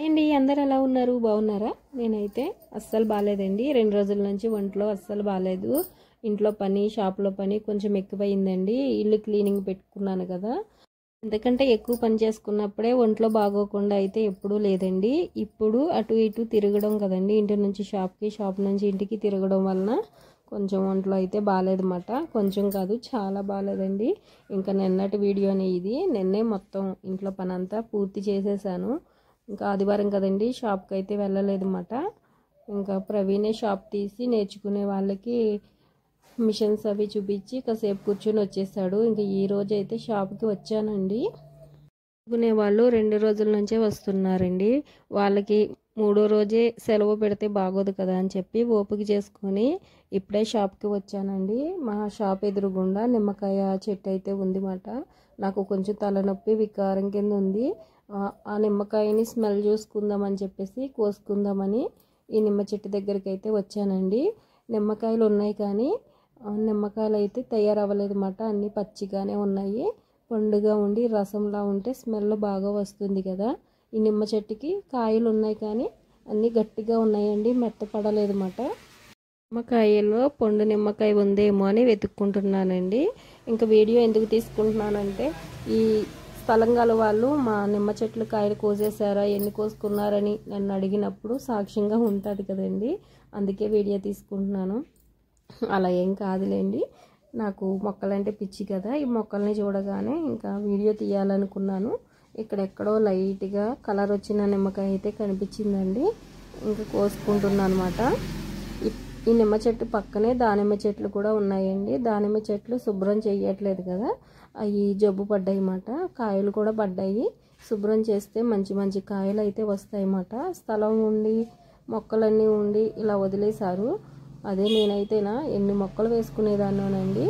ఏండి అందరు ఎలా ఉన్నారు? బాగున్నారా? నేనైతే అస్సలు బాలేదండి. 2 రోజుల నుంచి ఒంట్లో అస్సలు బాలేదు. ఇంట్లో పని, షాప్లో పని కొంచెం ఎక్కువైందండి. ఇల్లు క్లీనింగ్ పెట్టుకున్నాను కదా, ఎందుకంటే ఎక్కువ పని చేసుకున్నప్పుడే ఒంట్లో బాగోకుండా అయితే ఎప్పుడూ లేదండి. ఇప్పుడు అటు ఇటు తిరగడం కదండి, ఇంటి నుంచి షాప్కి, షాప్ నుంచి ఇంటికి తిరగడం వలన కొంచెం ఒంట్లో అయితే బాగాలేదన్నమాట. కొంచెం కాదు, చాలా బాగాలేదండి. ఇంకా నిన్నటి వీడియోనే ఇది. నిన్నే మొత్తం ఇంట్లో పని అంతా పూర్తి చేసేసాను. ఇంకా ఆదివారం కదండి, షాప్కి అయితే వెళ్ళలేదన్నమాట. ఇంకా ప్రవీణే షాప్ తీసి నేర్చుకునే వాళ్ళకి మిషన్స్ అవి చూపించి కాసేపు కూర్చొని వచ్చేసాడు. ఇంకా ఈ రోజు అయితే షాప్కి వచ్చానండి. నేర్చుకునే వాళ్ళు 2 రోజుల నుంచే వస్తున్నారండి. వాళ్ళకి 3వ రోజే సెలవు పెడితే బాగోదు కదా అని చెప్పి ఓపిక చేసుకొని ఇప్పుడే షాప్కి వచ్చానండి. మా షాప్ ఎదురుగుండా నిమ్మకాయ చెట్టు అయితే ఉంది మాట. నాకు కొంచెం తలనొప్పి వికారం కింద ఉంది. ఆ నిమ్మకాయని స్మెల్ చూసుకుందామని చెప్పేసి కోసుకుందామని ఈ నిమ్మ చెట్టు దగ్గరికి అయితే వచ్చానండి. నిమ్మకాయలు ఉన్నాయి కానీ నిమ్మకాయలు అయితే తయారవ్వలేదు అన్నమాట. అన్నీ పచ్చిగానే ఉన్నాయి. పండుగా ఉండి రసంలా ఉంటే స్మెల్ బాగా వస్తుంది కదా. ఈ నిమ్మ చెట్టుకి కాయలు ఉన్నాయి కానీ అన్నీ గట్టిగా ఉన్నాయండి, మెత్తపడలేదు అన్నమాట. నిమ్మకాయలో పండు నిమ్మకాయ ఉందేమో అని వెతుక్కుంటున్నానండి. ఇంకా వీడియో ఎందుకు తీసుకుంటున్నానంటే, ఈ స్థలంగాల వాళ్ళు మా నిమ్మ చెట్లు కాయలు కోసేసారా, ఎన్ని కోసుకున్నారని నన్ను అడిగినప్పుడు సాక్ష్యంగా ఉంటుంది కదండి, అందుకే వీడియో తీసుకుంటున్నాను. అలా ఏం కాదులేండి, నాకు మొక్కలంటే పిచ్చి కదా. ఈ మొక్కల్ని చూడగానే ఇంకా వీడియో తీయాలనుకున్నాను. ఇక్కడెక్కడో లైట్గా కలర్ వచ్చిన నిమ్మకాయ అయితే కనిపించిందండి. ఇంకా కోసుకుంటున్నాను అనమాట. ఈ నిమ్మ చెట్టు పక్కనే దానిమ్మ చెట్లు కూడా ఉన్నాయండి. దానిమ్మ చెట్లు శుభ్రం చేయట్లేదు కదా, అవి జబ్బు పడ్డాయి అన్నమాట. కాయలు కూడా పడ్డాయి. శుభ్రం చేస్తే మంచి మంచి కాయలు అయితే వస్తాయి అన్నమాట. స్థలం ఉండి మొక్కలన్నీ ఉండి ఇలా వదిలేశారు. అదే నేనైతేనా ఎన్ని మొక్కలు వేసుకునేదాన్నండి.